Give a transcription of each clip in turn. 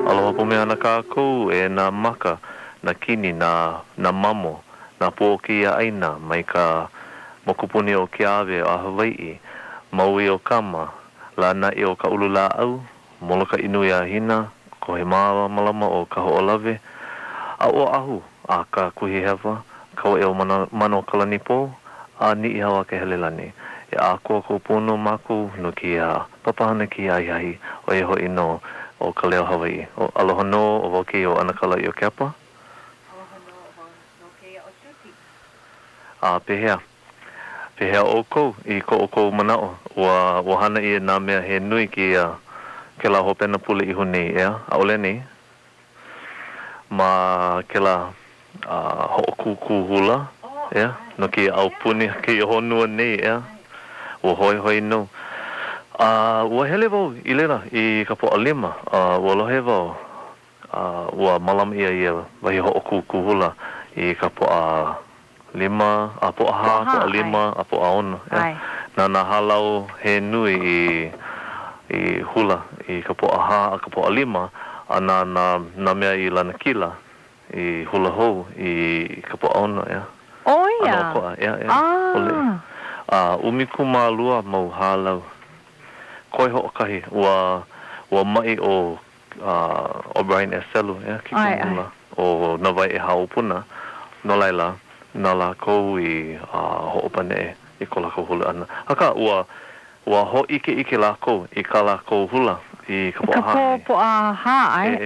Aloha po mea na kākou e nā maka, na kini, na mamo, na po ki a aina, mai ka mokupuni o ke awe a Hawai'i, maui o kama, la na i o ka ulula au, moloka inu ia hina, ko he malama o ka ho'olawe, a o ahu, a ka kuhi hewa, kau e o mano kalani po, a ni i hawa ke helelani. E a kua ko pono maku no ki a papahana ki a iahi, o e hoi no o Ka Leo Hawaiʻi. O aloha no o wauke o anakala i o keapa? Aloha no ke o Tuti. A pehea. Pehea o kou, i ko o kou manao. Wa hana i nā mea he nui ki ke la hopena pule i huni, ea? A ole ni? Ma ke la ho'okuku hula, ea? No ki au puni ki honua nei, ea? Wa hoi no. Ua hele wau i lera i ka po alima. Ua lohe wau. Ua malama ia wahi ho'okuku hula i ka po lima, po aha, po a lima, po a ono. Nā halau he nui i hula i ka po aha a ka po a lima, a nā mea i lana kila i hula hou i ka po a ono, ea. Oh, ia. Ole. Umikuma lua mau halau. Koi ho'okahi, ua mai o O'Brien e selu, ea, ki kumula. O na vai e haupuna, no laila, na la kou i ho'opane i ko lako hula ana. Haka, ua ho ike lako i ka lako hula i ka po aha. Ka po aha, ai.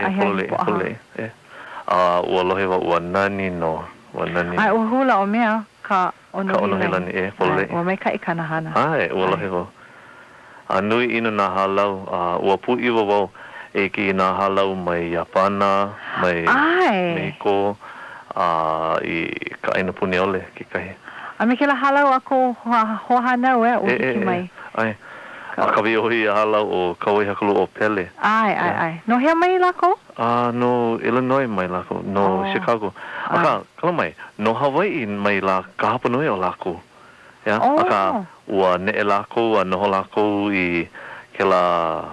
Pole. Ua lohe wa ua nani no, ua nani. Ai, ua hula o mea, ka onohilani. Pole. Ua mai ka i kanahana. Ai, ua lohe wa. Nui ina nā halau, ua pui wau e ki nā halau mai Japana, mai Meiko, i ka aina puni ole ki kahi. A me ke la halau ako hohanau o hiki mai. Ai, a kawi ohi a halau o kaui hakulu o Pele. Ai. No hea mai lako? No Illinois mai lako, no Chicago. Aka, kala mai, no Hawaii mai la ka hapanui o lako. Aka, ua ne'e lako, noho lako i ke la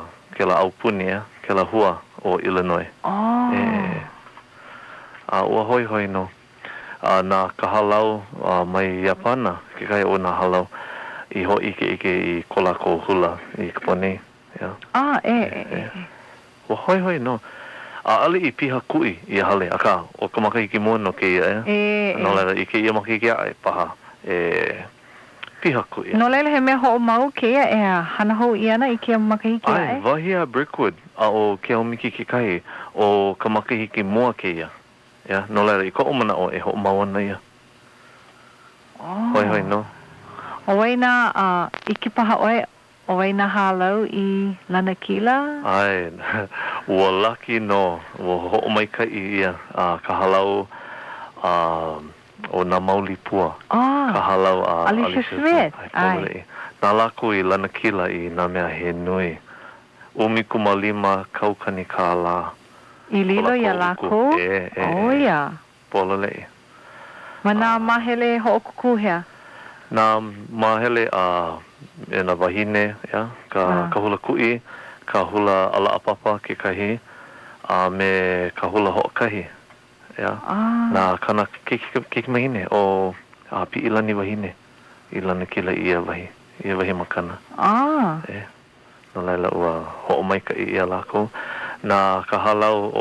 aupuni, ke la hua o Illinois. Ua hoi no. Nā ka halau mai Japana, ke kai o nā halau i ho ike i ko lako hula i ka poni. Ua hoi no. Ali i piha kui i hale, aka, o ka makahiki mua no ke ia, no lera i ke ia makahiki a paha, piha kui. No lele he mea ho'o mau ke ia e hana hou i ana i ke makahiki a Ai, wahi a Brickwood a o ke homiki ke kai o ka makahiki mua ke ia. No lera i ko o mana o e ho'o mau ana ia. Hoi no. O waina i ki paha oe, o waina halau i lana kila? Ai, ua laki no, ua ho'o mai ka i ia ka halau o nā mauli pua. Ka halau Alicia Smith. Nā lako i lana kila i nā mea he nui. Umikumālima kaukani kā la. I lilo ia lako? Ia. Pololei. Ma nā mahele ho'okuku hea? Nā mahele e nā wahine, ka hula kui, ka hula ala apapa ke kahi, me ka hula ho'okahi. Nā kana keki mahine o pi ilani wahine, ilana kila ia wahi makana. Nā laila ua ho'o mai ka ia lako. Nā ka halau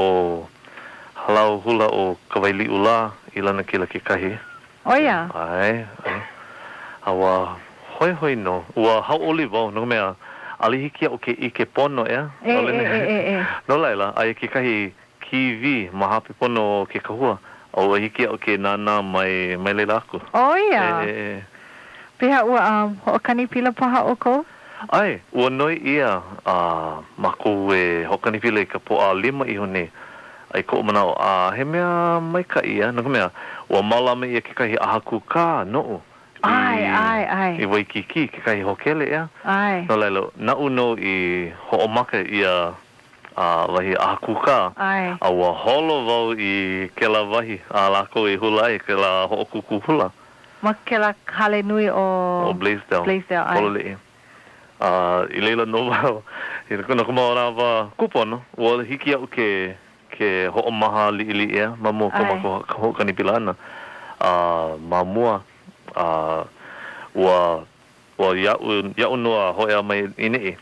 hula o ka waili ula, ilana kila ke kahi. Oia. Ai. Awa hoi no. Ua hauʻoli wau, no mea alihiki o ke ike pono, No laila, ai ke kahi kiwi mahape pono o ke kahua. O hiki o ke nana mai leila aku. Oia. Piha ua hoʻokani pila paha o ko? Ai, ua noi ia mako e hoʻokani pila i ka po a lima iho ne. Ai ko manao, he mea mai ka ia, no mea, ua malama ia ke kahi ahaku ka no'u. Ai. I Waikiki, ke kai hokele ea. No lailo, na uno i ho'omaka ia wahi ahakuka. A ua holo wau i ke la wahi a lako i hula ai, ke la ho'okuku hula. Ma ke la hale nui o Blaisdell. Blaisdell, Pololei. I leila no wau, Ina kuna kumara wa kupono, wa hiki au ke ho'omaha li'ili ea, mamua komako ho'okani pilana. Mamua, wa ya'u noa ho'ea mai ine'i,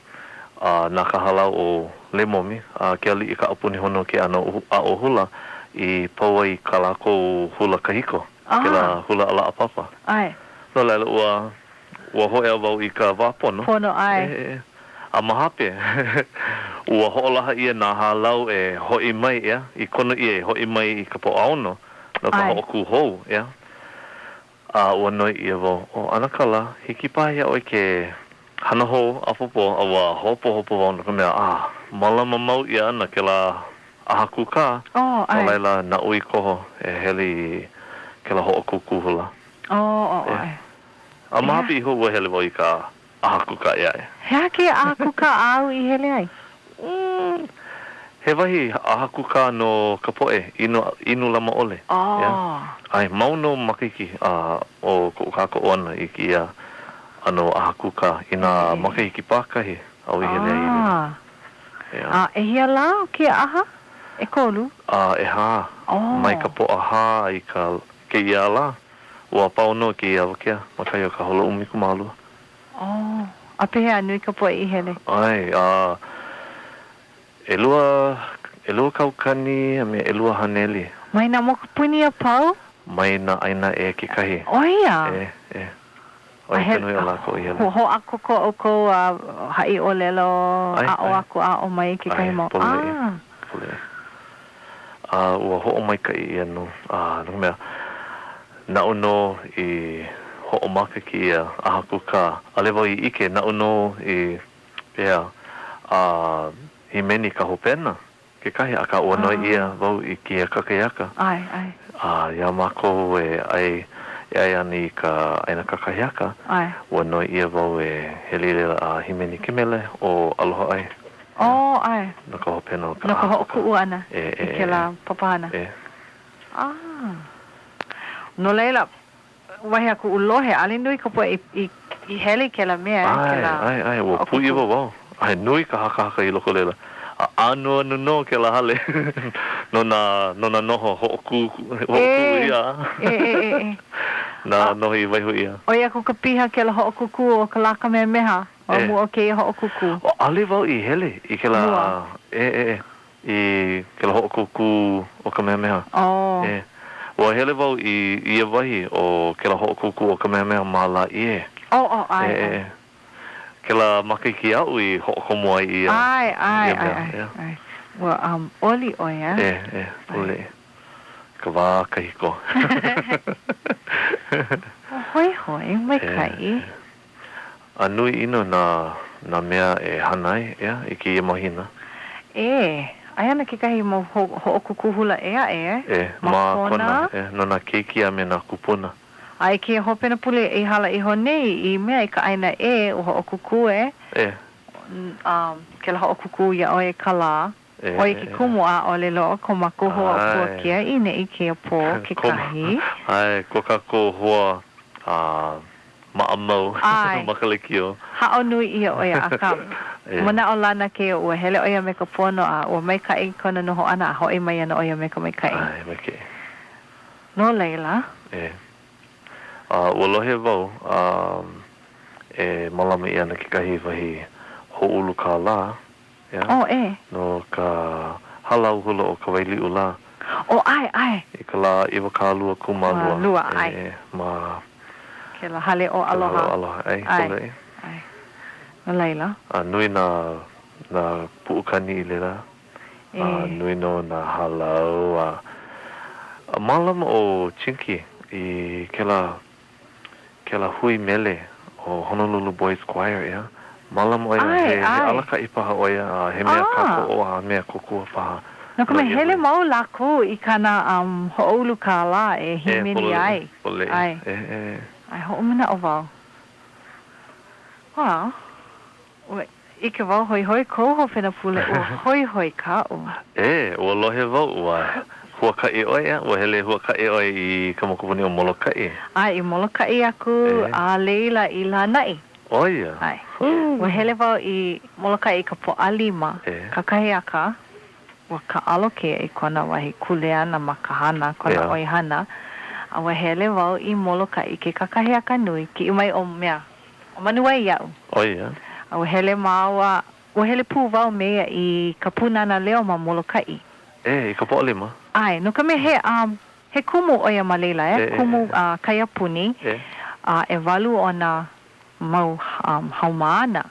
nā ka halau o lemomi, ke ali'i ka apuni hono ke ano a o hula, I paua I ka lako hula kahiko, ke la hula ala apapa. Ai. No laila ua ho'ea wau I ka wapono. Pono ai. A mahape, ua ho'olaha ia nā halau e ho'i mai ea, I kono ia e ho'i mai I ka po'aono, no ka ho'oku hou, ea. Ua noi ia wau, o anakala, hiki pahi oi ke hana hou apopo, awa hopo wau no ka mea, malama mau ia ana ke la ahaku ka, no laila na ui koho e heli ke la ho'oku kuhula. Ai. A mahape iho ua hele wau I ka ahaku ka ia e. Hea ke ahaku ka au I hele ai? He wahi ahaku ka no ka po'e, inu lama ole. Ai, mau no makiki o kako ona I ki ia ano ahaku ka ina makiki pakahi au I hele ai. E hia la ke aha? E kolu? E ha. Mai ka po'a ha I ka ke ia la. Ua pau no ke ia wakea, makai o ka holo umi kumalua. A pehe anui ka poe I hele? Ai, elua kaukani a me elua haneli. Mai na moka puni a pau? Mai na aina e ke kahi. Oia? Oi tenui o lako I hele. Ho ako ko o ko hai o lelo a o aku a o mai ke kahi mo. Pule. Ua ho o mai ka I anu. Nung mea, na uno I ho'omaka ki ia ahaku ka. Alewa I ike na uno I pea I meni ka hopena. Ke kahi aka ua noi ia wau I ki a kakayaka. Ai. Ia mako e ai ani ka aina kakayaka. Ua noi ia wau e helile a himeni kimele o aloha ai. Ai. No ka hopena o ka no ka ho'oku ana. I ke la papana. No leila, wahi aku ulohe, alinui ka poe I hele ke la mea. Ai, ua pui iwa wau. Ai, nui ka haka I loko leila. Anu no ke la hale. No na noho ho'oku ia. Na noho I waihu ia. Oi aku ka piha ke la ho'oku ku o ka laka mea meha. O mu o ke ho'oku ku. O ale wau I hele. I ke la... I ke la ho'oku ku o ka mea meha. Ua hele wau I ia wahi o ke la ho'oku ku o ka mea mea mala ie. Ai. Ke la makiki au I ho'okomo ai ia. Ai. Ua oli oia. Ole. Ka wā kahiko. Hoi, mai kai. Nui ino na mea e hanai, I ki ia mahina. Ai ana ke kahi mo ho'oku kuhula ma kona. No na keiki a me na kupuna. Ai ke hopena pule I hala I honei I mea I ka aina o ho'oku ku ke la ho'oku ku ia oe ka la. Oi ke kumu a o le loa ko mako hoa kua kia I ne I ke po ke kahi. Ai, ko kako hoa maamau makalekio. Hao nui ia oia aka. Mana o lana ke ua hele oia me ka pono ua mai kai kona noho ana a hoi mai ana oia me ka mai kai. Ai, mai ke. No leila. Ua lohe wau malama I ana ke kahi wahi ho'ulu ka la. No ka halau hula o ka waili ula. Ai. I ka la iwa ka lua kumalua. Lua, ai. Ke la hale o aloha. Ai. No leila. Nui na puukani I lela. Nui no na halau. Malama o chinki I ke la hui mele o Honolulu Boys Choir, Malama oia he alaka I paha oia he mea kako o mea kokua paha. No ka me hele mau lako I kana ho'olu ka la himini ai. Ai. Ai ho'omana o wau. Wow. I ke wau hoi ko ho whena pule o hoi ka o. Ua lohe wau ua huakai oia, ua hele huakai oia I ka mokupuni o Molokai. Ai, I Molokai aku a leila I la nai. Oh, ia. Ai. Ua hele wau I Molokai I ka po'alima, ka kahiaka, ua ka aloke I kona wahi kuleana ma ka hana, kona oihana. A ua hele wau I Molokai I ke kakahiaka nui, ki umai o mea, o manuai iau. Oh, ia. A ua hele maua, ua hele pū wau mea I ka punana leo ma Molokai. I ka po'alima. Ai, no ka me he kumu oia ma leila, kumu kaiapuni, e walu ona mau haumana.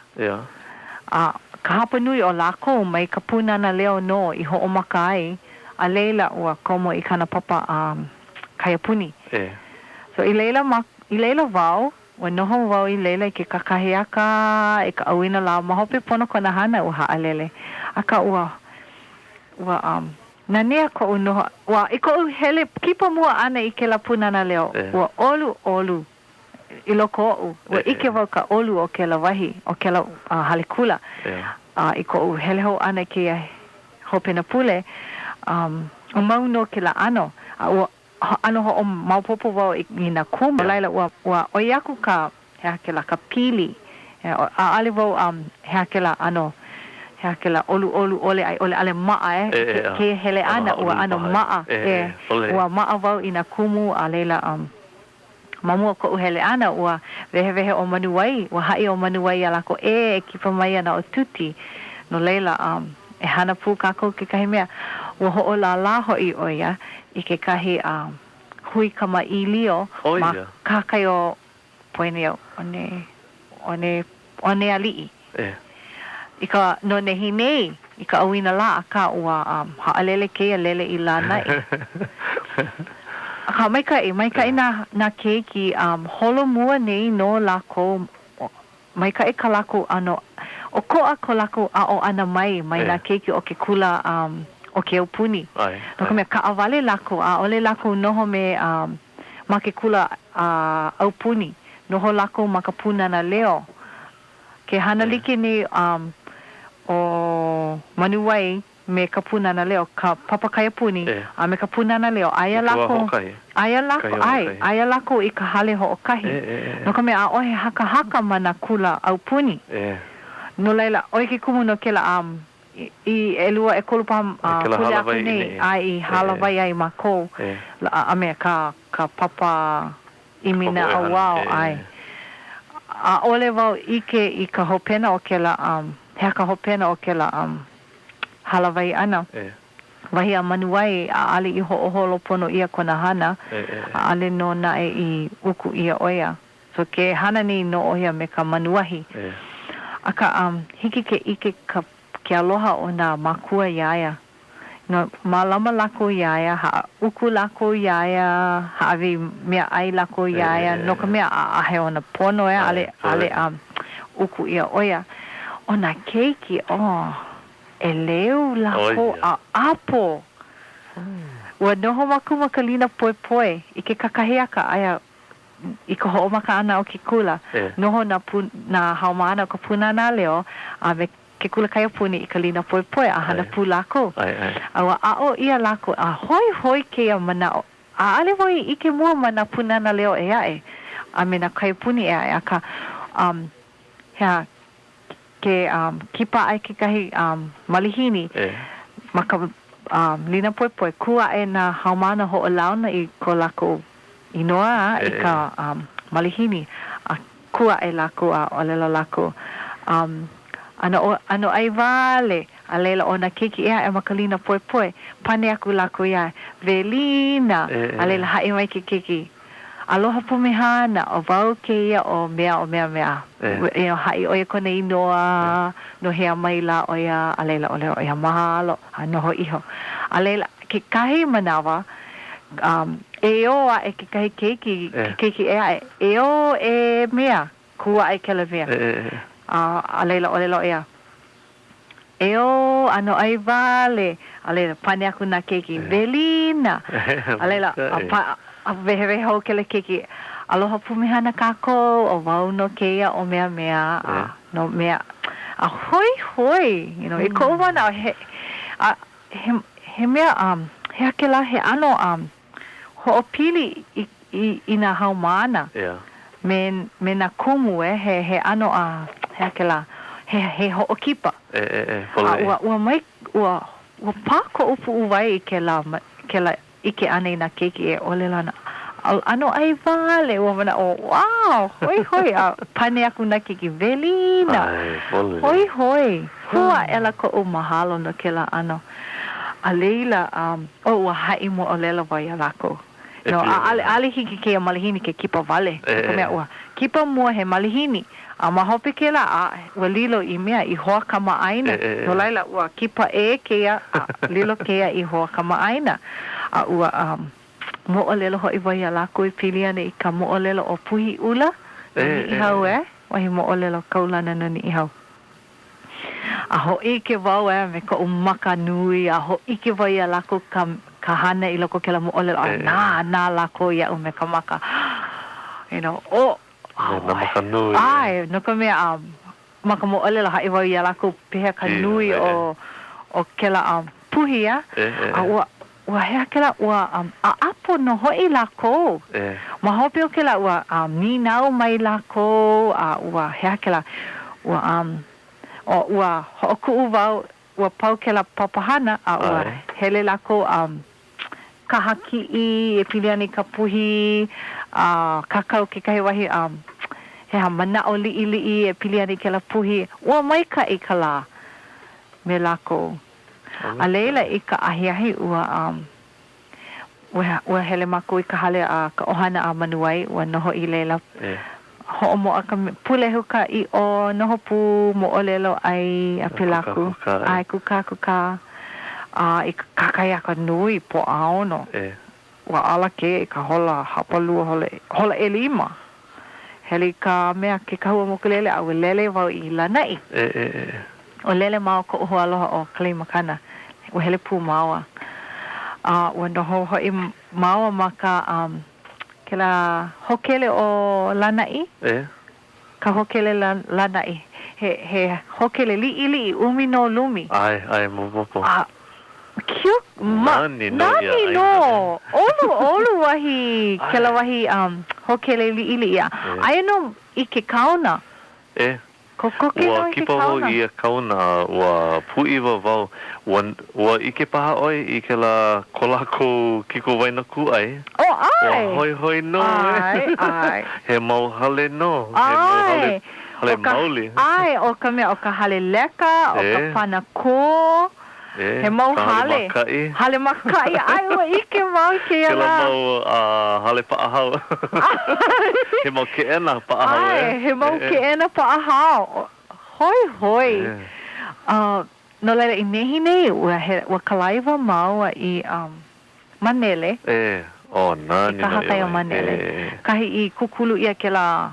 Ka hapa nui o lako mai ka punana leo no I ho'omaka ai, a leila ua komo I kana papa kaiapuni. So I leila wau, ua noho wau I leila I ke kakahiaka, ka awina la mahope pono kona hana ua haalele. Aka ua nanea ko unoha, ua I ko hele kipa mua ana I ke la punana leo, ua olu. I loko o ua ike wau ka olu o ke la wahi, o ke la halikula. I ko hele ho ana ke hopena pule, o mau no ke la ano. Ua ano ho o maupopo wau I na kuma. Laila ua oiaku ka hea ke la ka pili. A ale wau hea ke la ano, hea ke la olu ole ai ole ale maa ke hele ana ua ano maa. Ua maa wau I na kumu a leila mamua ko uhele ana ua vehe o manuai ua hai o manuai alako kipa mai ana o Tuti no leila e hana pu kako ke kahi mea ua ho la ho I oia I ke kahi hui kama I lio ma kakai o poeneo one alii I ka no nehi nei I ka awina la aka ua haalele ke alele I lana Ka mai kai na keiki holo mua nei no lako mai kai ka lako ano o ko lako a o ana mai na keiki o ke kula o ke upuni no ka me ka avale lako a ole lako noho me ma ke kula upuni noho lako ma ka puna na leo ke hana like ni o manuai me ka puna na leo ka papa kaya puni me ka puna na leo aya lako I ka hale ho o kahi no ka me a ohe haka mana kula au puni no leila oi ke kumu no ke la I elua e kolupa kule aku nei ai halawai ai mako a me ka papa imina a wao ai a ole wau ike I ka hopena o ke la hea ka hopena o ke la halawai ana. Wahi a manuai a ale I ho'oholo pono ia kona hana. A ale no nae I uku ia oia. So ke hana ni no oia me ka manuahi. Aka hiki ke ike ke aloha o na makua iaia. No malama lako iaia, ha uku lako iaia, ha avi mea ai lako iaia. No ka mea a ahe o na pono ale uku ia oia. O na keiki, e leu lako a apo. Ua noho maku makalina poe I ke kakahiaka aya I ka ho'omaka ana o ke kula. Noho na haumana o ka punana leo a me ke kula kaya puni I ka lina poe a hana pu lako. Awa a o ia lako a hoi ke a mana a ale voi I ke mua mana punana leo e ae. A me na kaya puni e ae aka hea ke kipa ai ke kahi malihini maka lina poe kua e na haumana ho alauna I ko lako inoa I ka malihini a kua e lako a olela lako ano ai vale a leila o na keki ea e maka lina poe pane aku lako ia velina a leila hae mai ke keki aloha pumehana o wau ke ia o mea hai oia kone inoa no hea mai la oia a leila ole oia mahalo a noho iho a leila ke kahi manawa e o a e ke kahi keiki ea e o e mea kua ai kele mea a leila ole lo ea e o ano ai vale a leila pane aku na keiki velina a leila a vehe ho kele keki aloha pumihana kako o wau no keia o mea no mea a hoi I ko wana he mea he akela he ano ho'opili I na haumana me na kumu he ano he akela he hoʻokipa ua mai ua pā ko upu uwai ke la ike ane na keiki ole lana ano ai vale ua mana wow hoi pane aku na keiki velina hoi hua ela ko mahalo no ke la ano a leila ua hai mo olela vai alako no ale hiki ke malihini ke kipa vale komea ua kipa mua he malihini mahopi ke la ua lilo i mea i hoa kama aina no laila ua kipa kea lilo kea i hoa kama aina ua mo'olelo hoi vai alako i piliane i ka mo'olelo o puhi ula i hau wahi mo'olelo kaulana no ni i hau ho ike wau me ko umaka nui ho ike vai alako ka hana i loko ke la mo'olelo na lako ia me ka maka na maka nui ai no ka mea maka mo'olelo hai vai alako peha ka nui o ke la puhi ua hea ke la ua apo no hoi lako ma hopi o ke la ua minau mai lako ua hea ke la ua ho'oku'u wau ua pau ke la papahana ua hele lako kahaki'i e piliani ka puhi kakau ke kahi wahi hea mana'o li'i e piliani ke la puhi ua maika i ka la me lako a leila i ka ahiahi ua hele mako i ka hale ka ohana a manuai ua noho i leila ho'omo a ka pulehu ka i o noho pu mo'olelo ai a pilaku ai kuka i ka kakaya ka nui po aono ua ala ke i ka hola hapalua hola e lima hele ka mea ke kahua mokulele a ua lele wau i lanai o lele mao ko uho aloha o Kalimakana ua hele pu maua ua noho hoi maua maka ke la hokele o lanai ka hokele lanai he hokele li'i umi no lumi ai mopopo cute nani no olu wahi ke la wahi hokele li'i ai no i ke kauna ua kipa ho i a kauna ua pui wau ua ike paha oi i ke la kolako kiko waina ku ai ai hoi no ai he mau hale no he hale mauli ai o ka mea o ka hale leka o ka panako he mau hale makai ai ua ike mau ke ala ke la mau hale paahau he mau ke ena paahau ai he mau ke ena paahau hoi no lele i nehi nei ua kalaiwa mau i manele nani ka hakai o manele kahi i kukulu ia ke la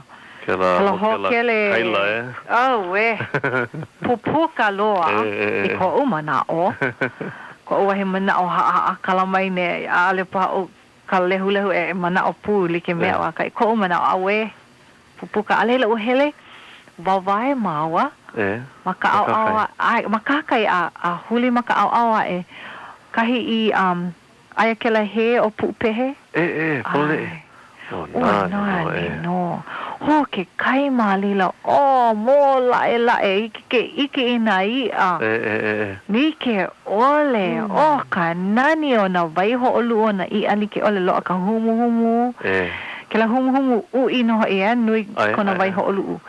hokele pupuka loa i ko umana ko ua he mana o kalamai ne ale pa o ka lehu e mana o pu like mea wa kai ko umana awe pupuka ale ua hele wawai maua maka au ai maka kai a huli maka au kahi i ai ke la he o pupehe pole no ho ke kai malila mo lae ike ina ni ke ole ka nani ona vai ho olu ona i ali ke ole lo ka humu ke la humu u ino nui kona vai ho olu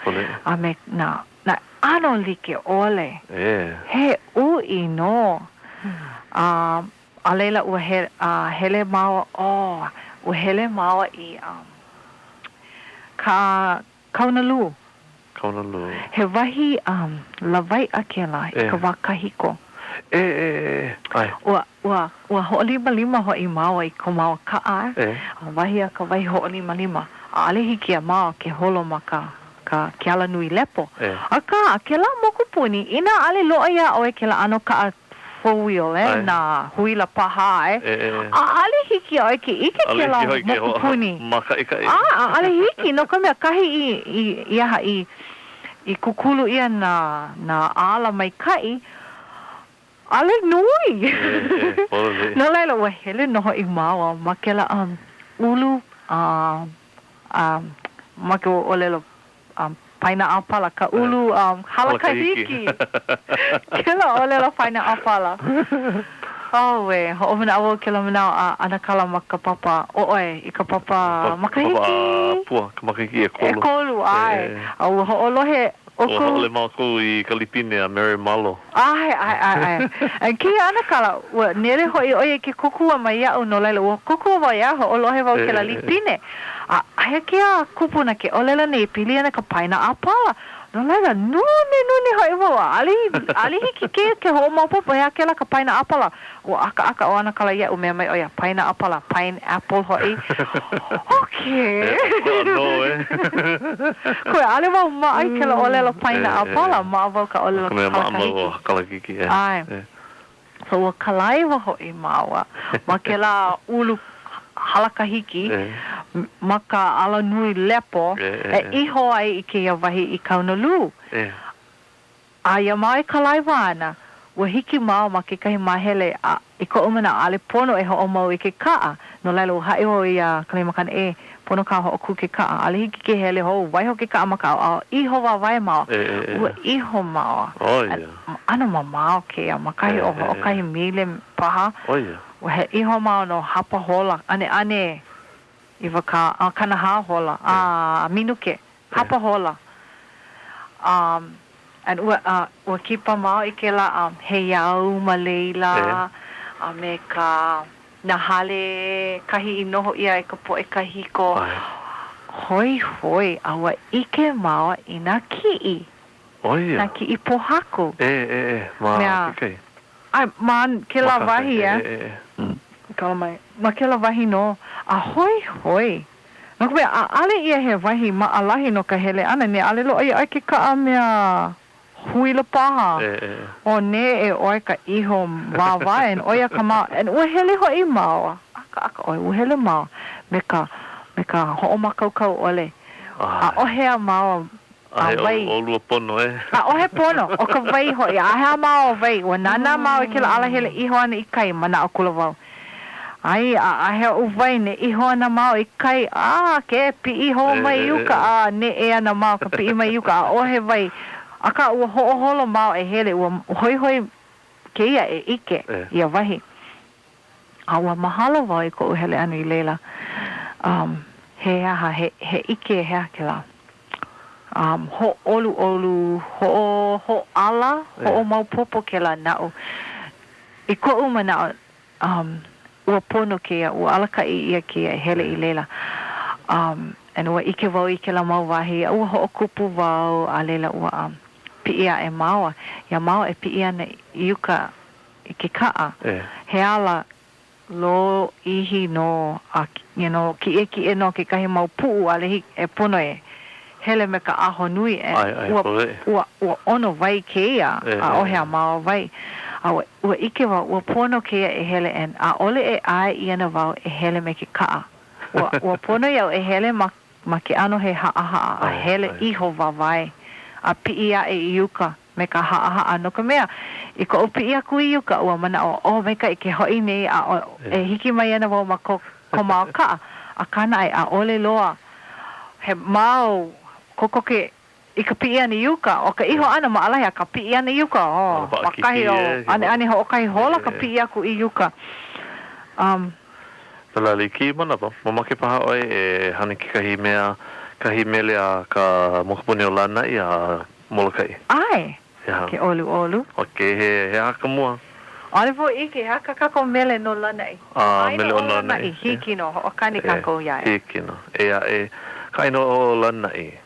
a me na ano like ole he u ino a leila ua hele maua ua hele maua i ka Honolulu he wahi lawai akela i ka wakahiko ua ho'olima ho i maua i ko maua ka'a wahi a ka wahi ho'olima ale hiki a maua ke holo ma ka kiala nui lepo aka ke la mokupuni ina ale loa ia oe ke la ano ka four-wheel na huila paha ale hiki oe ke ike ke la mokupuni ale hiki no ka mea kahi i kukulu ia na ala mai kai ale nui no laila ua hele noho i maua ma ke la ulu Maka olelo paina apala ka ulu halakahiki. Kila olelo paina apala. Oh we, ho mana awo kila mana anakala maka papa. Oe, ika papa makahiki. Pua, makahiki e kolu. E kolu ai. Au ho olohe o hole mako I Kalipine a Mary Malo. Ai. Ai ki anakala, wa nere hoi oe ke kokua mai au no laila. Wa kokua mai ho olohe wau ke la Lipine. Ai kia kupuna ke olela nei pili ana ka paina apala. No laila nune hoi wau. Ali hiki ke ho maupopo hea ke la ka paina apala. Wa aka o anakala ia umea mai oia paina apala, pineapple hoi. Okay. No Koe ale wau mai ke la olela paina apala ma wau ka olela kalakiki. Ai. So wa kalaiwa hoi maua. Ma ke la ulu halakahiki maka ala nui lepo iho ai I ke ia wahi I Honolulu. Ia mai kalaiwa ana. Wa hiki mau ma ke kahi mahele I ko umana ale pono ho o mau I ke kaa. No laila wa hae ho I kalimakana pono ka ho oku ke kaa. Ale hiki ke hele ho waiho ke kaa maka au iho wa wai mau. Ua iho mau. Ano mamau ke ia makahi o kahi mile paha. Wa he iho mau no hapa hola. Ane iwa ka kanaha hola. Minuke. Hapa hola. And ua kipa mau I ke la he iau ma leila me ka nahale kahi inoho ia I ka poe kahiko hoi awa ike mau I na ki'i na ki'i pohaku ma kike ai man ke la wahi kalamai ma ke la wahi no hoi no me ale ia he wahi ma alahi no ka hele ana ne ale lo ai ke ka mea huila paha. O ne oi ka iho mawa en oia ka ma en ua hele ho I mawa. Aka oi ua hele mawa. Me ka ho o makau ole. O hea mawa. Ai o lua pono o he pono. O ka vai ho a hea mawa vai. Ua nana mawa ke la ala hele iho ana I kai mana o kula wau. Ai a hea u vai ne iho ana mawa I kai. Ke pi iho mai yuka. Ne ana mawa ka pi mai yuka. O he vai. Aka ua ho'oholo mau hele ua hoi ke ia ike ia wahi. Ua mahalo wau I ko uhele anu I leila. He ike hea ke la. Ho olu, ho ala, ho mau popo ke la nao. I ko uma nao, ua pono ke ia, ua alaka ia ke ia hele I leila. And ua ike wau I ke la mau wahi, ua ho kupu wau a leila ua pi'ia maua. Ia maua pi'ia na iuka I ke kaa. He ala lo ihi no, ki no ke kahi mau puu ale pono hele me ka aho nui ua ono vai ke ia a ohe a maua vai. Ua ike wau, ua pono ke ia hele en a ole ai iana wau hele me ke kaa. Ua pono iau hele ma ke ano he haa a hele iho wawai. A pi'ia iuka me ka haa no ka mea I ko pi'ia ku iuka ua mana o me ka I ke hoi nei hiki mai ana wau ma ko mau ka a kana a ole loa he mau koko ke I ka pi'ia ni iuka o ka iho ana ma alahi a ka pi'ia ni iuka makahi ane ho kai hola ka pi'ia ku iuka Talali ki mana pa mamake paha oi hane ki kahi mele a ka mokapuni o lana I a molokai. Ai, ke olu. Okay, he haka mua. Ole vo ike, haka kako mele no lana I. Mele o lana I. Hiki no, o kani kako iai. Hiki no, kaino o lana I.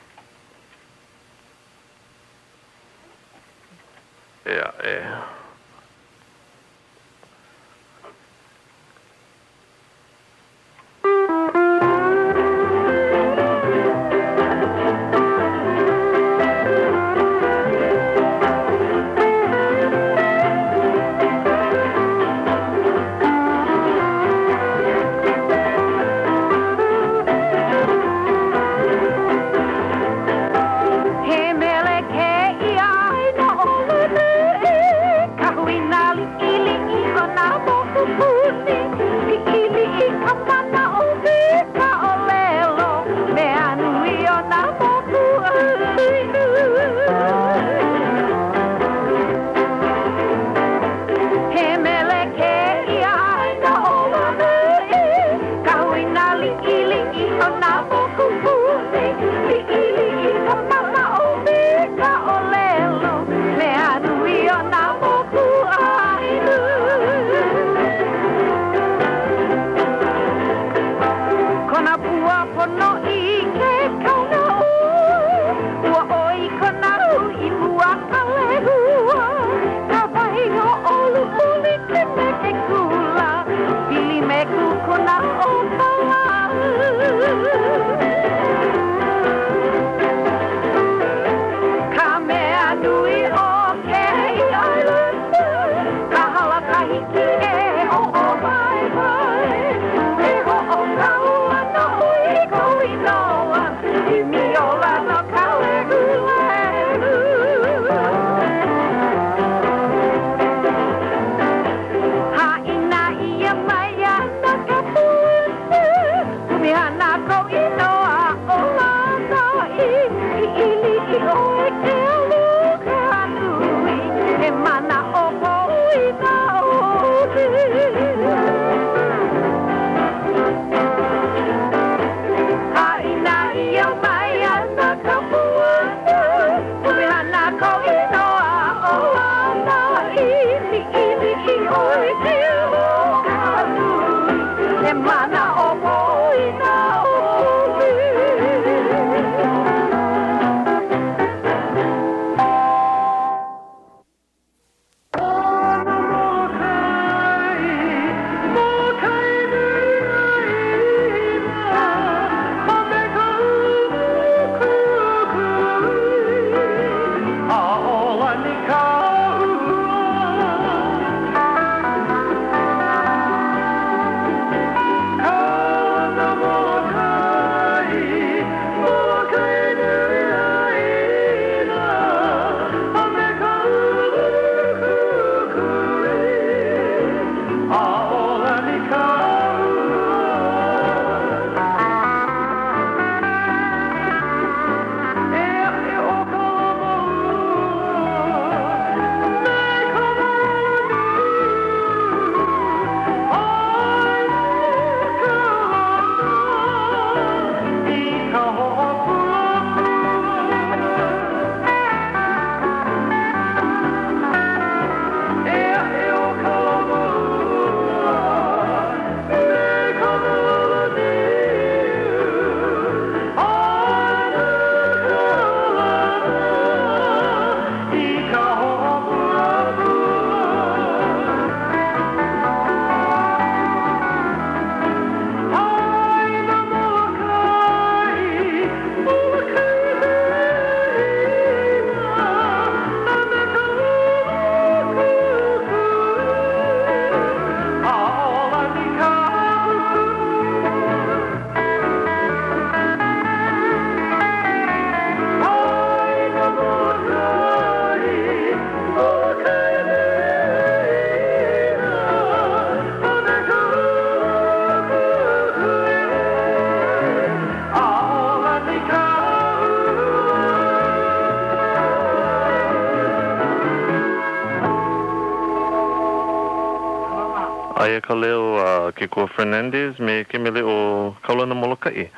Aia Ka Leo ke kua Fernandez me ke mele o kaulana Molokai.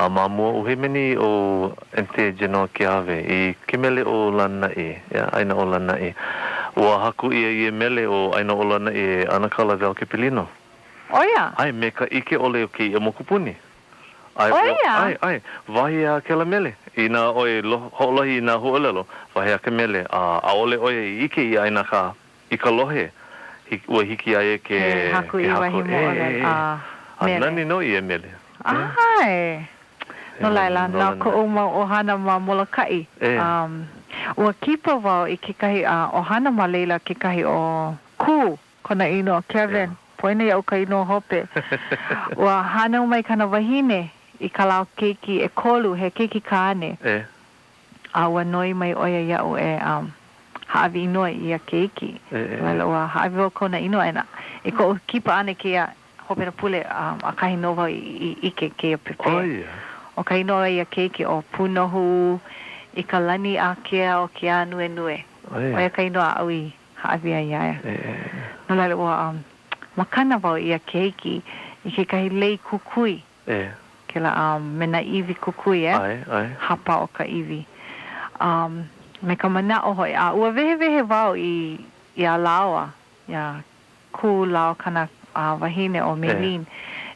Ma mua uhemeni o ente genoa ke ave I ke mele o lana aina o lana Ua haku ia mele o aina o lana anakala vel ke pilino. Oia. Ai me ka ike ole o ke ia mokupuni. Oia. Ai, vahi a ke la mele. Ina oe ho'olahi ina huolelo. Vahi a ke mele. A ole oe ike I aina ka I ka lohe. Ua hiki ae ke haku I wahi mo ole. Nani no I mele. Ai. No laila, na ko uma ohana ma Molokai. Ua kipa wau I kekahi ohana ma leila kekahi o ku kona ino Kevin. Poina iau ka ino hope. Ua hana umai kana wahine I ka lao keiki e kolu he keiki ka ane. Ua noi mai oia iau haawi inoa I a keiki. Ua haawi o kona ino ena. E ko kipa ane kia hope na pule a kahi nova I ike kia pepe. O ka inoa I a keiki o punohu I ka lani a kia o kia nue. Oia ka inoa au I haawi a iaia. No lale ua makana wau I a keiki I ke kahi lei kukui. Ke la mena iwi kukui hapa o ka iwi. Me ka mana o hoi ua vehe wau I a lawa ia ku lao kana wahine o Melin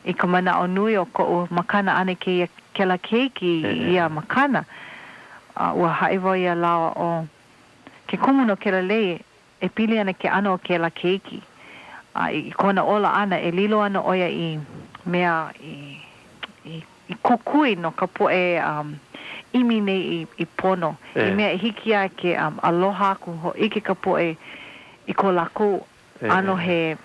I ka mana o nui o ko makana ane ke la keiki ia makana ua haiwa ia lawa o ke kumuno ke la lei e pili ana ke ano o ke la keiki I kona ola ana e lilo ana oia I mea I kukui no ka poe imi nei I pono I mea hiki a ke aloha ku ho ike ka poe I ko lako ano he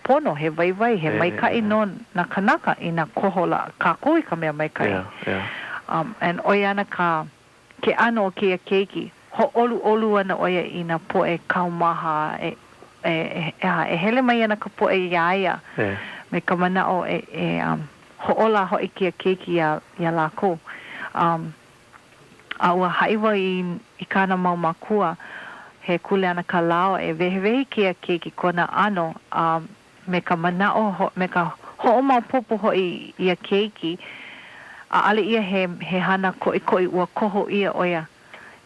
pono he vai he maikai no na kanaka I na kohola kako I ka mea maikai and oia ana ka ke ano o ke keiki ho olu ana oia I na poe kaumaha e hele mai ana ka poe iaia me ka mana o ho'ola ho I keiki ia lako ua haiwa I kana mau makua he kule ana ka lao e vehe kia keiki kona ano me ka mana o me ka ho'o mau popo ho ia keiki ale ia he hana koi ua koho ia oia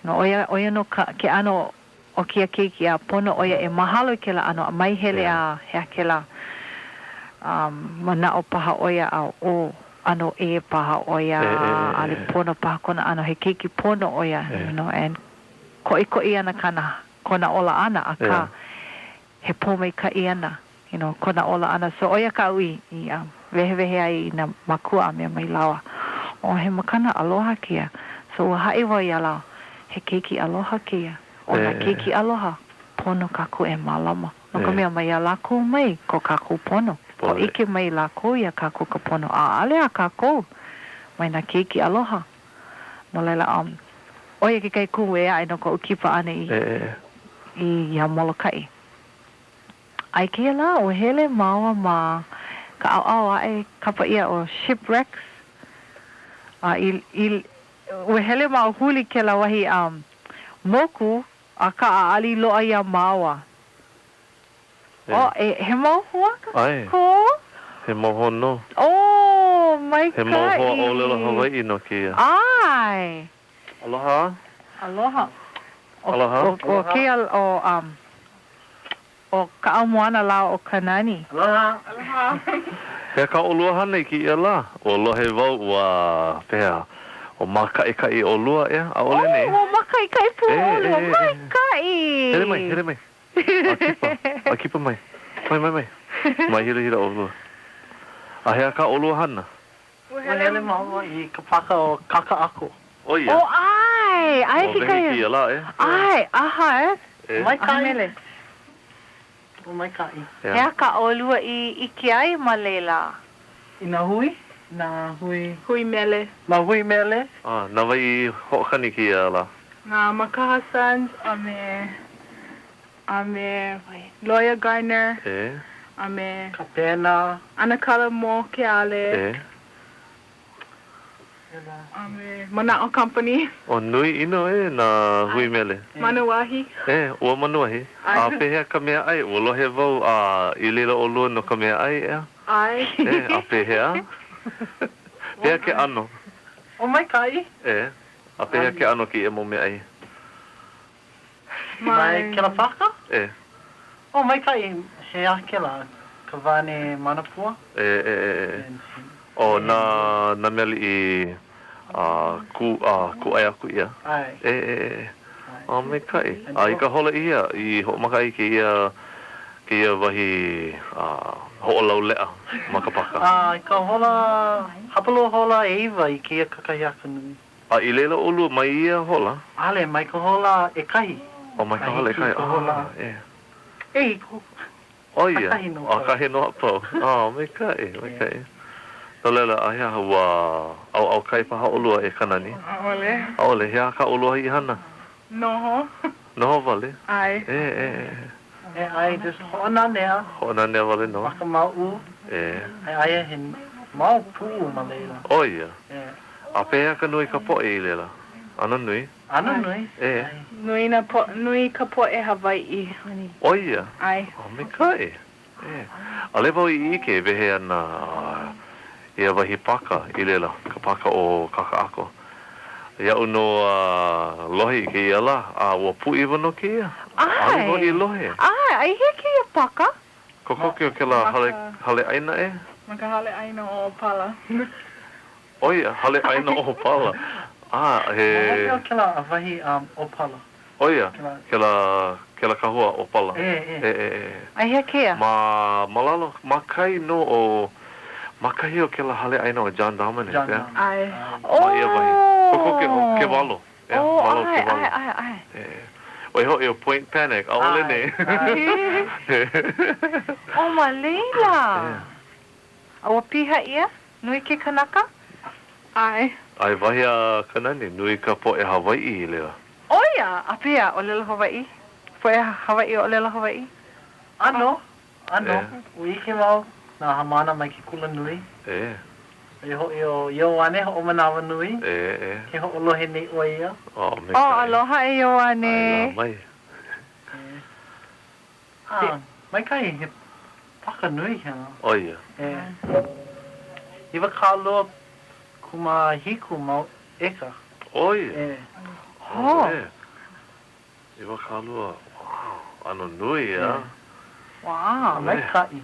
no oia no ke ano o kia keiki a pono oia e mahalo I ke la ano a mai hele a hea ke la mana'o paha oia au o ano e paha oia ale pono paha kona ano he keiki pono oia you know and ko'i ana kona ola ana aka he pomei ka ana you know kona ola ana so oia ka ui I vehe ai na makua me mai lawa o he makana aloha kia so ha'i wa ia la he keiki aloha kia o na keiki aloha pono kaku e malama no ka mea mai a lako mai ko kaku pono ko ike mai lako ia kaku ka pono a ale a kaku mai na keiki aloha no leila oia ke kai ku e ai no ko ukipa ane I ia molokai ai ke la o hele maua ma ka au ai kapa ia o shipwrecks o hele ma huli ke la wahi moku a ka ali loa ia maua he mau hua ko he moho no mai he moho o lelo Hawai'i no kia ai aloha o kia o ka au moana la o kanani aloha he ka olua hana I ki ia la o lohe wau wa pea o makai o lua ea a ole ne o makai pu o lua makai hele mai a kipa mai hira o lua a hea ka olua hana hele maua I ka paka o kaka ako o ia ai ki kai ki ia la ai aha mai kai o mai kai hea ka olua I ki ai malela ina hui hui mele na hui mele na wai ho'okani ki ia la na Makahasan ame Lawyer Garner ame kapena Anakala mo ke ale ame Mana'o Company o nui ino na hui mele Manuahi ua manuahi a pehea ka mea ai ua lohe wau I lila o lua no ka mea ai ai a pehea pehea ke ano o mai kai a pehea ke ano ki mo mea ai mai ke la paka o mai kai he a ke la ka vane manapua o na meli ku ai aku ia o mai kai I ka hola ia I ho makai ki ia wahi ho'olau lea makapaka I ka hola hapalo hola eiva I kia kakahiaka nui I leila ulu mai ia hola ale mai ka hola e kahi o mai ka hola e kai ko o ia a kahi no apau mai kai no leila a hea hua au kai paha olua e kanani ole hea ka olua I hana noho vale ai ai just ho'ona nea vale no maka mau ai he mau pu ma leila o ia a pehea ka nui ka po'e I leila ana nui nui ka po'e Hawai'i honey o ia ai me kai a le wau I ike vehe ana ia wahi paka I leila ka paka o kaka ako ia uno lohi ke ia la ua pu'i wano ke ia ai I lohe ai he ke ia paka kokoki o ke la hale aina maka hale aina o pala o ia hale aina o pala he ke la wahi o pala o ia ke la kahua o pala ai he ke ia malalo makai no o makai o ke la hale aina o John Dominic ai ma ia wahi kokoki o ke walo malo ke walo o ho e point panic a ole ne o malela a piha ia nui ke kanaka ai wahi a kanani nui ka po'e Hawai'i lea oia a pia o lela Hawai'i po'e Hawai'i o lela Hawai'i ano ui ke mau na hamana mai ki kula nui e ho yo ane ho manawa nui ke ho lohe nei o ia aloha e yo ane mai mai kai he paka nui hana o ia iwa ka loa kuma hiku mau eka o ia iwa ka loa ano nui wow mai kai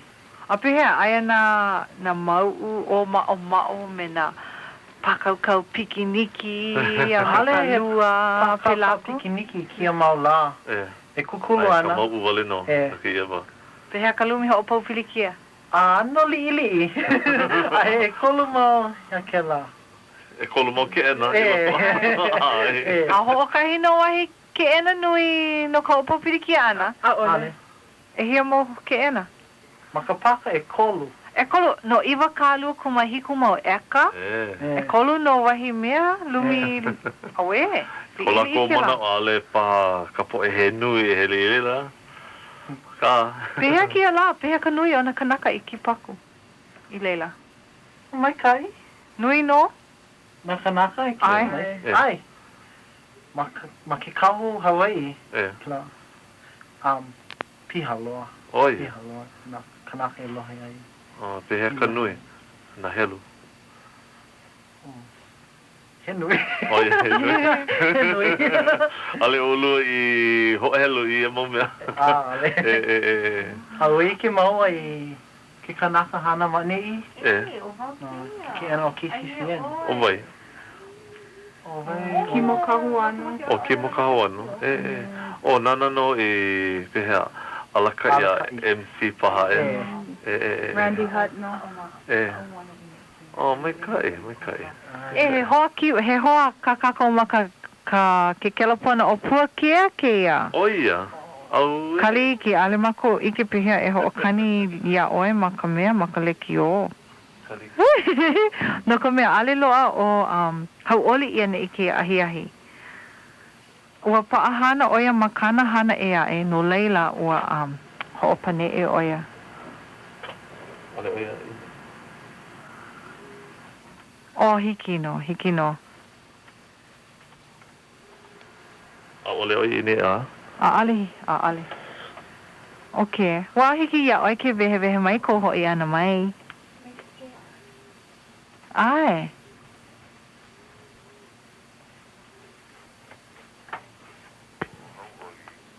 Apihea, aia na mau o ma'o me na pakau pikiniki, a makalua, pelaku. Pikiniki kia maula. E kukulu ana. Ai, ka mau wale no. Kia ba. Pehea kalumi ho o pau pilikia. No li'i. Ai, e kolu mau ia ke la. E kolu mau ke ena. A ho o kahino wahi ke ena nui no ka o pau pilikia ana. Ale. E hia mo ke ena. Makapaka e kolu. E kolu, no iwa kālua kumahiku mau eka. E kolu no wahi mea, lumi awe. Kola ko mana ale pa kapo e he nui e he lele la. Ka. Pehea kia la, pehea ka nui o na kanaka i ki paku. I leila. Mai kai? Nui no? Na kanaka i ki? Ai. Ma ke kahu Hawai'i. Kla. Piha loa. Oi. Piha loa. Na kanaka e lohi ai. Pehea ka nui. Na helu. He nui. Oi, he nui. He nui. Ale olu i ho'elu i e momea. Ale. Hawaii ke maua i ke kanaka hana manei. Ke ana o KCCN. O vai. Ki mo kahu anu. O ki mo kahu anu. O nana no i pehea. Alaka ia MC paha Randy Hutt no. Oh, mai kai. He hoa kakako maka ka ke kelapona o pua kia kia. O ia. Au. Kali ki ale mako ike pihea e ho o kani ia oe maka mea maka leki o. Kali. No ka mea ale loa o hauʻoli ia ne ike ahi. Ua paahana oia makana hana ea e no leila ua ho'opane e oia. Ale oia. O hiki no. A ole oi ine a? A ale. Okay. Wa hiki ia oi ke vehe mai ko hoi ana mai. Ai.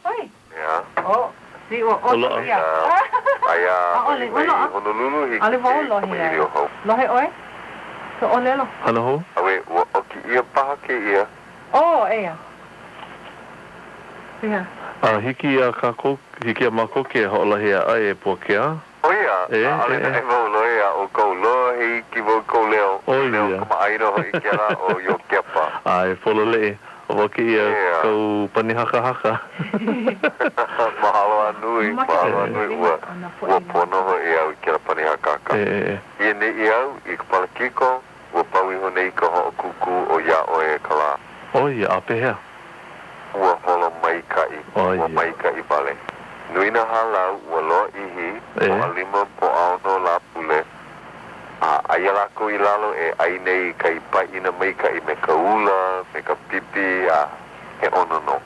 Oi. Ja. Oh, si o ia. Aya, Honolulu hiki. Ale wa lohi. Lohi oi. So o lelo. Hana ho? Awe, o ki ia paha ke ia. Oh, ea. Pia. Hiki a kako, hiki a mako ke ho'olahi a ai e pokea. O ia, ale na e mau loe a o kou lohi ki mo kou leo. O ia. Leo kuma aino hoi kia la o yo kepa. Ai, folo le. O waki ia kou pani haka. Mahalo anui ua pono ho ia o kia pani haka. Ia ne iau, i kapala kiko, ua pau iho nei ka ho o kuku o ia o e kala. O ia, a pehea. Ua holo maikai, ua maikai vale. Nui na halau, ua loa ihi, o alima po ao no la pule. Aia lako i lalo e ainei ka i pai ina maikai me ka ula, me ka pipi, he ono no.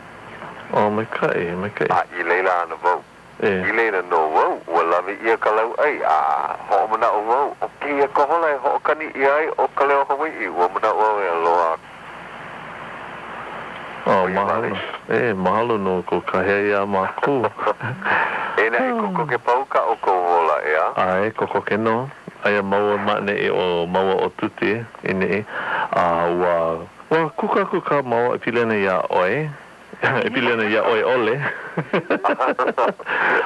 O, maikai. I leila ana vau. I leila no vau, ua lawe ia ka lau ai, ho mana o vau. O kia ka hola e ho o kani i ai o Ka Leo Hawaiʻi, ua mana o vau e aloha. Oh, mahalo. Mahalo no ko kahea ia maku. E na e kuko ke pauka o kou hola ea? Ai, koko ke no. Aia maua mane e o maua o Tuti, ine e. Wa kuka maua e pilena ia oe. E pilena ia oe ole.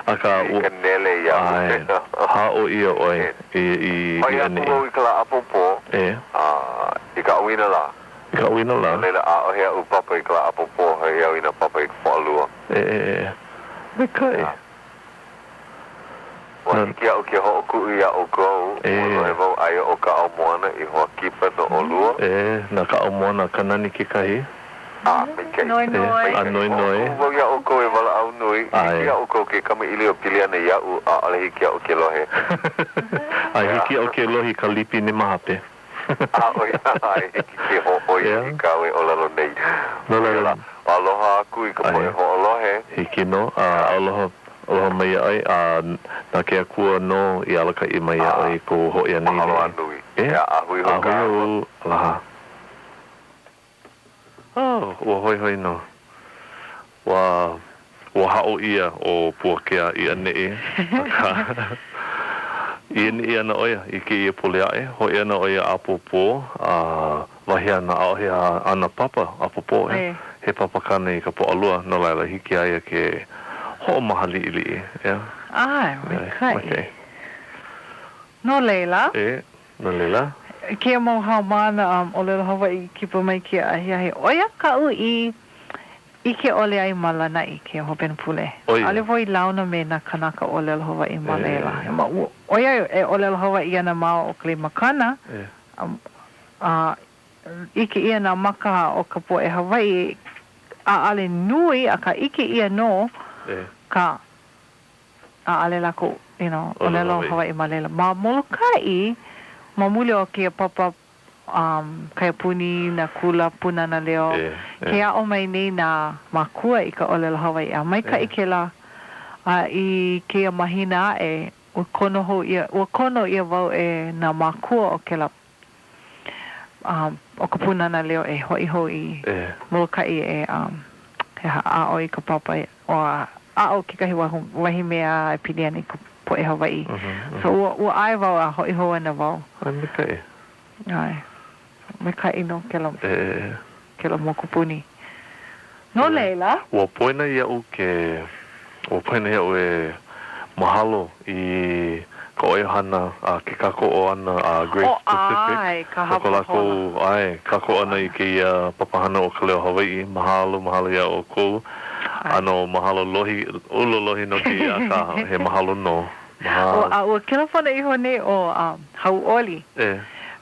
Aka Kanahele ia oe. Hao ia oe. Ai aku i kala apopo. I ka awina la. Leila a o hea u papa i kala apopo, hea o ina papa i whaalua. Mekai. Wa hiki au ke ho'oku ia o kou, ua e vau aia o ka au moana i hoa kipa no o lua. Na ka au moana kanani ke kahi. Mikei. Noi. Ku vau ia o kou e wala au nui, hiki au kou ke kama ili o piliana ia u a ale hiki au ke lohe. Hiki au ke lohi ka lipi ni mahape. Oi, hiki ke ho'oi i kawe o lalo nei. Aloha aku i ka poe ho'olohe. Hiki no, aloha mai ai, na ke akua no i alaka i mai ai ko ho'i anei. Mahalo anui. Ahui ho ka. Alaha. Ua hoi no. Ua hao ia o puakea i anei. Ia na oia, I ke ia poleae, ho ia na oia apopo, wahi ana aohe ana papa apopo, he papa kane I ka po alua, no laila hiki aia ke ho mahali ili, Ai, mai No leila. No leila. Kia mau hao mana o lelo Hawai'i kipa mai kia ahi oia ka ui I ke ole ai malana I ke hopen pule. Ale voi launa me na kanaka o lelo Hawai'i malela. Oia o lelo Hawai'i ana mao o kle makana. Ike ia na maka o ka po Hawai'i a ale nui a ka ike ia no ka a ale lako, o lelo Hawai'i malela. Ma Molokai ma mule o kia papa kaya puni na kula puna na leo kaya o mai nei na makua I ka olelo Hawai'i mai ka ike la I kia mahina ua kono ia wau na makua o ke la o ka puna na leo hoi hoi Molokai he a o I ka papa o a o ke kahi wahi mea pili ani ka po Hawai'i. So ua ai wau a hoi hoa na wau. Ai me kai. Ai. Me kai no ke la mokupuni. No leila. Ua poina ia u mahalo I ka oihana ke kako o ana Great Pacific. Ai, ka hapo ai, kako ana I ke ia papahana o Ka Leo Hawaiʻi. Mahalo ia o kou. Ano mahalo ulo lohi no ki aka he mahalo no. Ua kila whana iho ne o Hauʻoli.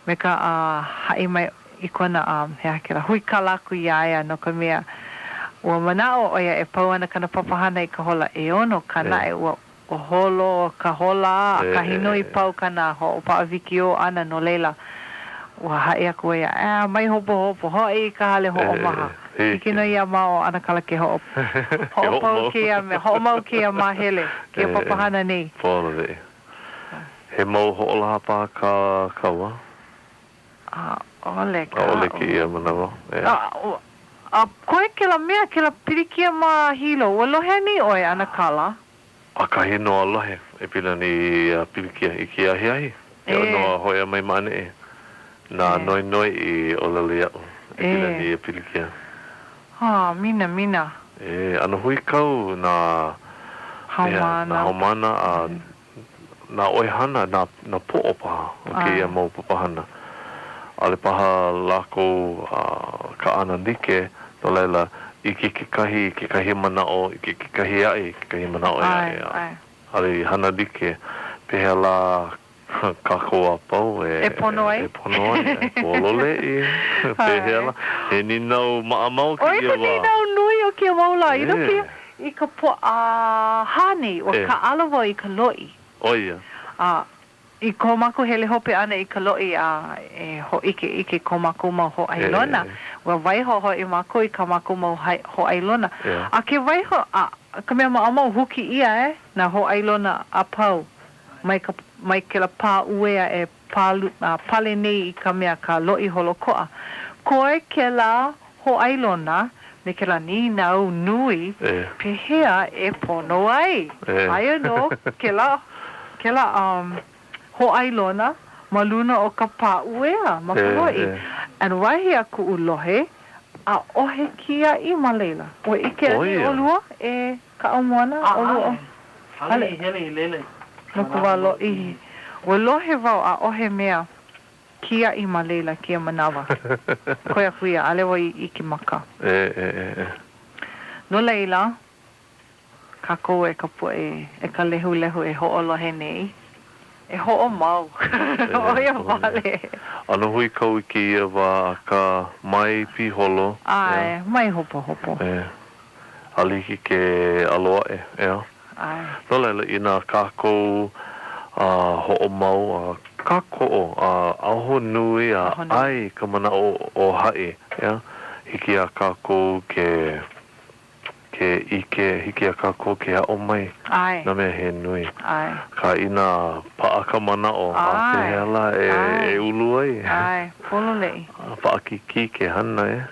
Me ka hai mai I kona hea kira hui kalaku iaia no ka mea. Ua manao oia pau ana kana papahana I ka hola ono kana ua holo ka hola ka hino I pau kana ho paawiki o ana no leila. Ua hai aku ia mai hopo hoi ka hale ho maha. Ike no ia mao ana kala ke ho mau kia mahele kia papahana nei. Pōlave. He mau ho'ola hapa ka kaua? Ole ki ia manawa. Koe ke la mea ke la pirikia ma hilo. Ua lohe ni oe ana kala? A ka he noa lohe. E pila ni pirikia I ki ahi ahi. E o noa hoia mai maane Na noi I o lele au. E pila ni pirikia. Mina. Ano hui kau na haumana na oihana na po'opaha o ke ia mau papahana. Ale paha lako ka ana dike no leila I ke kahi manao I ke kahi ai ke kahi manao Ale hana dike pehea la kako apau pono ai polole pehea la he ninau maamau ki ia wa ninau nui o kia maula I ka po hane o ka alawa I ka loi oia I ko mako hele hope ana I ka loi ho ike ko mako mau ho ailona wa waiho ho I mako I ka mako mau ho ailona a ke waiho ka mea maamau huki ia na ho ailona a pau mai ke la pā uea pale nei I ka mea ka loi holokoa. Koe ke la ho ailona, me ke la ni nau nui, pehea pono ai. Aia no, ke la ho ailona, maluna o ka pā uea, ma ka loi. And wahi aku ulohe, a ohe kia I malela. O ike ani olua ka aumoana olua. Hale lele. No kua loi. Ua lohe wau a ohe mea kia I malela kia manawa. Koe aku ia, ale wa I ki maka. No leila, ka kou ka pua ka lehu ho'olohe nei. Ho'o mau. Oia wale. Ano hui kau I ki ia wa ka mai piholo. Ai, mai hopo. Aliki ke aloa Ai. No leila ina kako ho'o mau kako aho nui ai ka mana o hae hiki a kako ke ike hiki a kako ke hao mai na mea he nui ka ina paaka mana o pehela ulu ai pololei paaki ki ke hana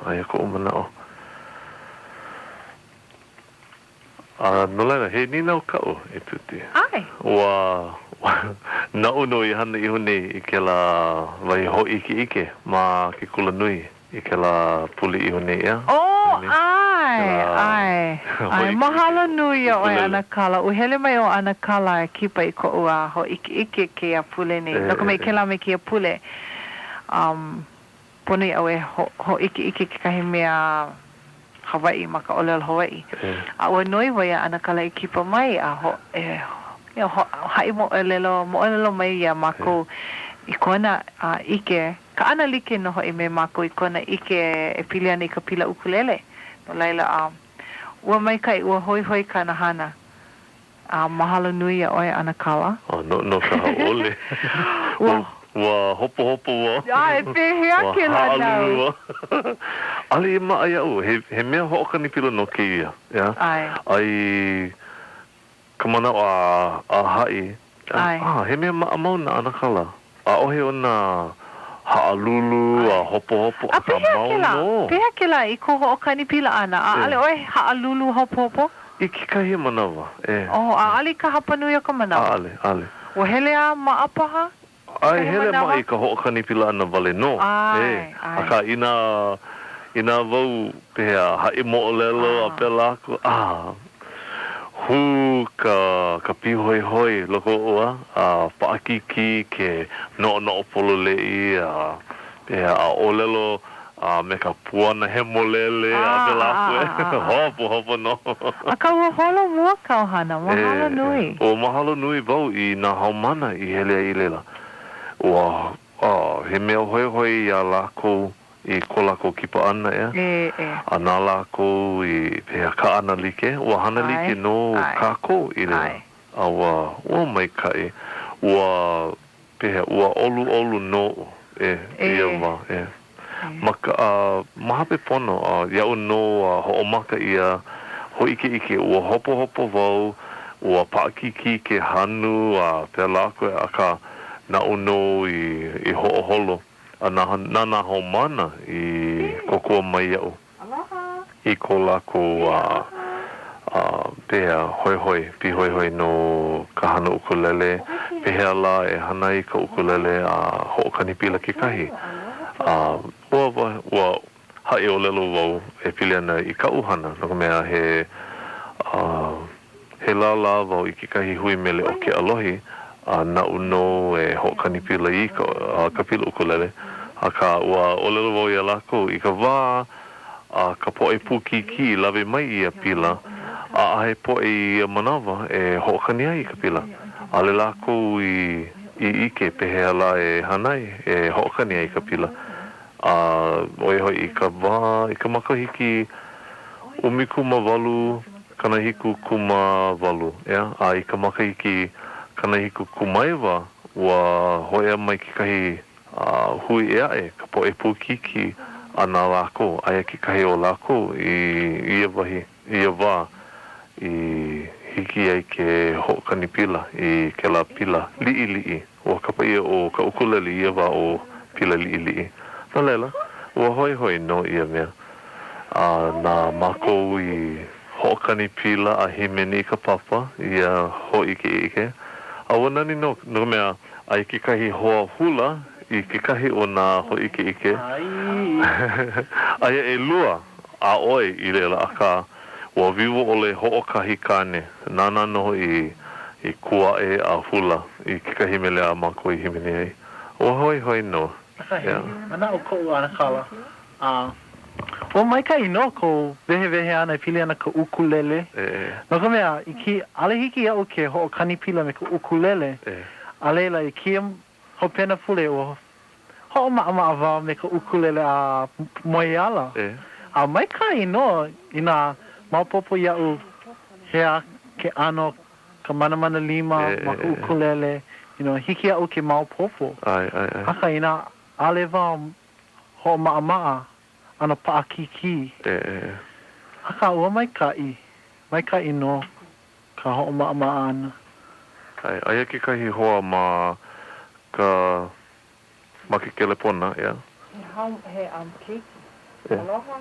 ai ako mana o no leila, he nina o kau Tuti. Ai. Na uno I hana I hune I ke la vai ho ike ma ke kula nui I ke la puli I hune ia. Oh, ai. Mahalo nui o ana kala. Uhele mai o ana kala e kipa I ko ua ho ike ke a pule ni. Loko mai ke la me ke a pule. Pone au e ho ike ke kahi mea Hawai'i maka olel Hawai'i. A ua noi wai ana kala I kipa mai a ho hai mo elelo mai ia mako I kona ike ka ana like no ho I me mako I kona ike e pili ana I ka pila ukulele no laila ua mai kai ua hoi kanahana mahalo nui a oe ana kala no ka haole wa hopo wa ya e pehea ke la nau ali ma ai au he mea hoka ni pila no ke ia ya ai kamana a hai he mea mauna ana kala a ohe ona haalulu a hopo a peha ke la I ko hoka ni pila ana a ale oe haalulu hopo I kikahi manawa a ali ka hapanui o ka manawa ale o hele a maapaha ai hele mai ka hoka ni pila ana vale no aka ina vau pea hai mo lelo a pelako hu ka pihoi loko ua paakiki ke no pololei pea a olelo me ka puana he molele a pelako hopo no aka ua holo mua kauhana mahalo nui o mahalo nui vau I na haumana I hele I lela ua he mea hoi I a lako I ko lako kipa ana a nā lako I pea ka ana like ua hana like no kako I lela a ua mai kai ua pea ua olu no ia wa maka mahape pono iau no ho'omaka ia ho ike ua hopo vau ua paakiki ke hanu pea lako aka na uno I ho'oholo nana haumana I kokua mai iau I ko lako pea pi hoi no ka hana ukulele pehea la e hana I ka ukulele ho'okanipila ke kahi ua hae o lelo wau e pili ana I ka uhana no ka mea he la wau I ke kahi hui mele o ke alohi na uno e ho'okanipila I ka pila ukulele aka ua o lelo wau ia lako I ka wā ka poe pukiki lawe mai ia pila ahe poe manawa e ho'okania I ka pila ale lako I ike pehea la e hanai e ho'okania I ka pila oi hoi I ka wā I ka makahiki umikuma walu kanahiku kuma walu I ka makahiki kanahiku kumaiwa ua hoia mai ki kahi hui ea ka poe pukiki ana lako aia ki kahi o lako I ia wā I hiki ai ke ho'okanipila I ke la pila li'i ua kapa ia o ka ukulele ia wā o pila li'i na lela ua hoi no ia mea na mako I ho'okanipila a himeni ka papa ia ho ike a nani no mea ai ke kahi hoa hula I ke kahi o nā ho ike aia e lua a oi I lela aka ua vivo ole ho'okahi kane nana no I kuae a hula I ke kahi mele a mako I himeni ai ua hoi no mana o ko ana kala o mai kai no ko vehe ana pili ana ka ukulele no ka mea ale hiki au ke ho'okanipila me ka ukulele alela I kia ho pena fule o ho ma va me ka ukulele a moiala a mai kai no ina maopopo iau hea ke ano ka mana lima ma ka ukulele hiki au ke maopopo haka ina ale va ho ma ana paakiki haka ua mai kai no ka ho ma ana aia ke kahi hoa ma ka ke kelepona he keiki aloha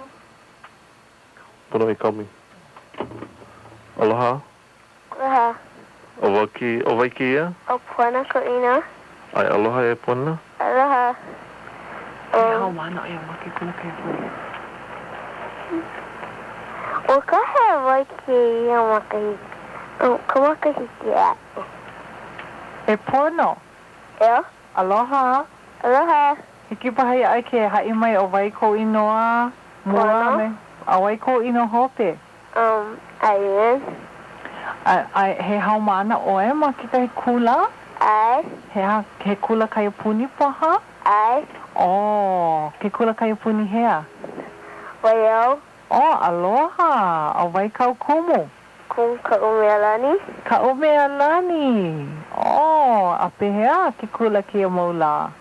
pono I kami aloha O waiki ia? O puana ko ina. Ai aloha e pona? Aloha. Hau mana ia maki kula kai pui. O ka he waiki ia maki. Ka makahiki a. E pono? Ea? Aloha. Aloha. Hiki pahi ai ke hai mai o waiko inoa. Mua me. A waiko ino hope. Ai. Ai he hau mana oe ma ki kai kula? Ai. He kula kai puni paha? Ai. Oh, ke kula kai puni hea? Waiau. Oh, aloha. A waikau kumu. Kum ka umealani. Ka umealani. Oh, a pehea ke kula kia maula.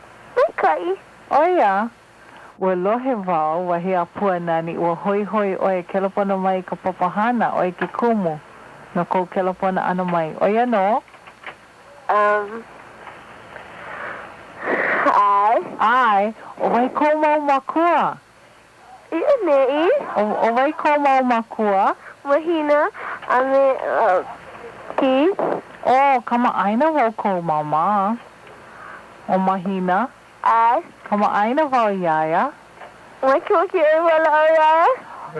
Kai. Oia. Ua lohe wau wa he apua nani ua hoi hoi oe kelapona mai ka papahana oe ke kumu. No kou kelapona ana mai. Oia no? Ai. Ai. O wai kou mau makua. Ia nei. O wai kou mau makua. Mahina. Ame. Ki. Oh, kama aina wau kou mama. O mahina. Ai. Kama aina wau iaya. Maki e wala oia.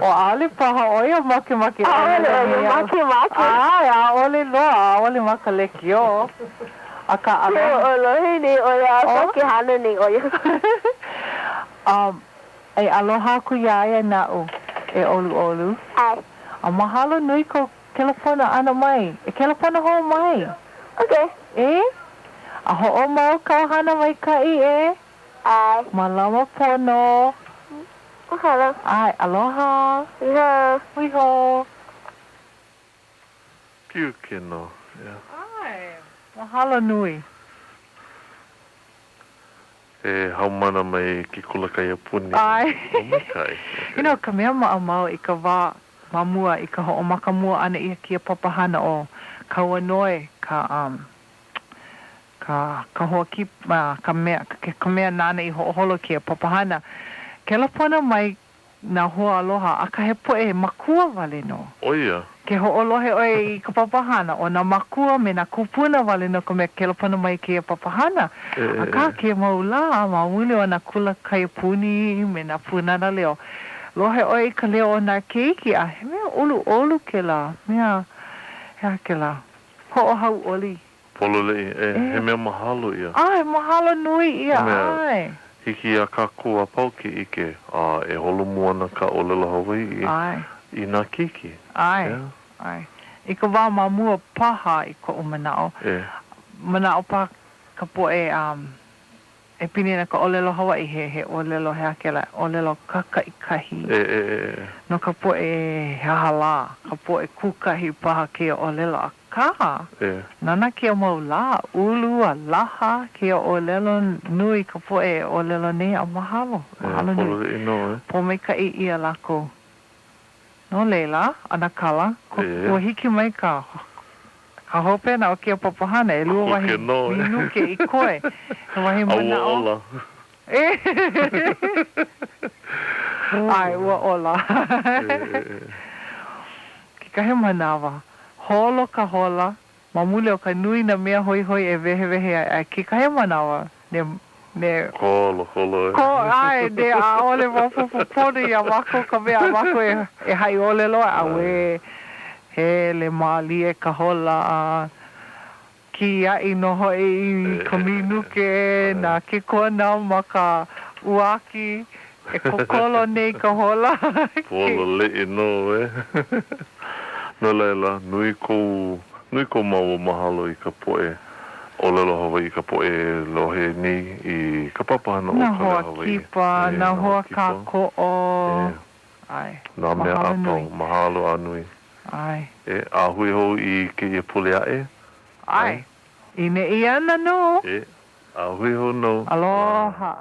O ali paha oia maki maki. Maki. Ai, a ole loa, a ole makaleki o. Aka ala. O lohi ni oia. Paki hana ni oia. E aloha ku iaya na'u. E olu. Ai. A mahalo nui ko kelapona ana mai. E kelapona ho mai. Okay. E? A ho'o mau kau hana mai kai e? Ai. Malama pono. Mahalo. Ai, aloha. Iho. Wiho. Piu ke no. Ai. Mahalo nui. E haumana mai ki kula kai a puni. Ai. O makai. You know, ka mea maamau I ka wā mamua I ka ho'o makamua ana I kia papahana o kauanoe ka hoa ki ka mea nana I ho'oholo kia papahana. Kelapona mai na hoa aloha a ka he poe makua wale no. Oia. Ke ho'olohe oe I ka papahana o na makua me na kupuna wale no ka mea kelapona mai kia papahana. A ka kia maula mauli o na kula kai puni me na punana leo. Lohe oe ka leo o na keiki a he mea olu ke la. Mea hea ke la. Ho'o Hauʻoli. Pololei, he mea mahalo ia. Ai, mahalo nui ia, ai. Hiki a ka kua pauki ike, e holomuana ka olelo Hawai'i. Ai. I nā kiki. Ai, ai. I ka wā mamua paha I ko o manao. Manao pa ka poe, e pini na ka olelo Hawai'i he olelo hea ke la, olelo kaka I kahi. No ka poe he hala, ka poe kukahi paha ke olelo a ka. Nana ke o maula, ulu a laha ke o lelo nui ka poe o lelo nei a mahalo. Mahalo nui. Po mai ka ia lako. No leila, ana kala, kua hiki mai ka hope na o kia papahana, e lua wahi minuke I koe. E wahi mana o. Aua ola. Ai, ua ola. Ki kahe manawa. Holo ka hola, mamule o ka nui na mea hoi e vehe ai. Ki kahe manawa, ne... Holo. Ai, ne a ole wapupu poni a wako ka mea a wako e hai ole loa. Awe, he le mali ka hola, ki a ino hoi ka minuke, na ke kona ma ka uaki, e kokolo nei ka hola. Polo le no No leila, nui ko mau mahalo I ka poe. O lelo Hawai'i ka poe lohe ni I ka papahana o ka hoa Hawai'i. Kipa, na hoa ka ko'o. Ai. Nā mea apau, mahalo a nui. Ai. A hui hou I ke ia pule ae? Ai. I ne I ana no. A hui hou no. Aloha.